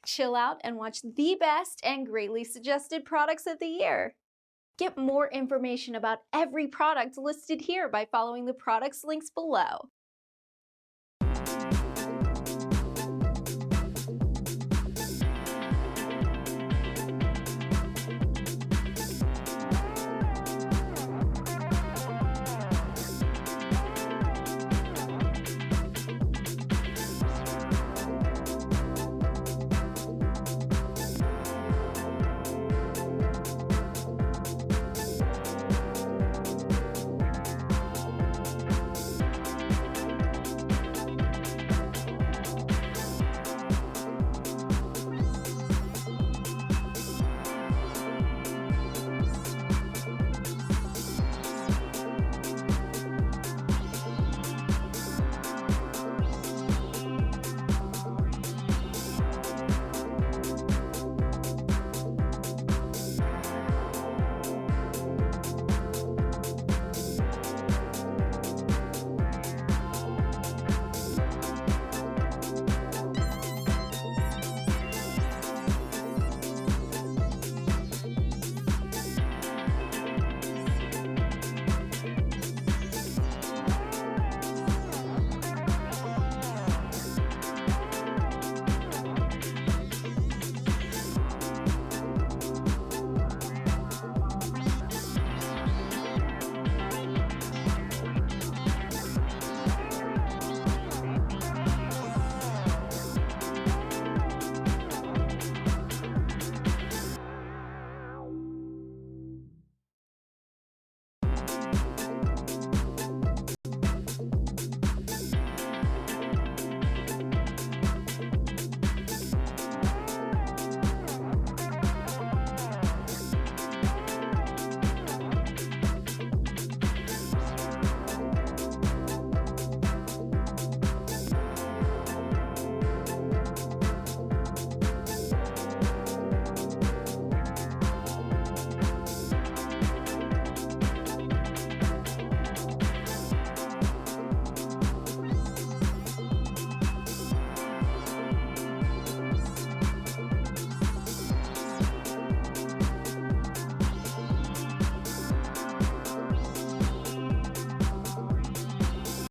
Chill out and watch the best and greatly suggested products of the year. Get more information about every product listed here by following the products links below.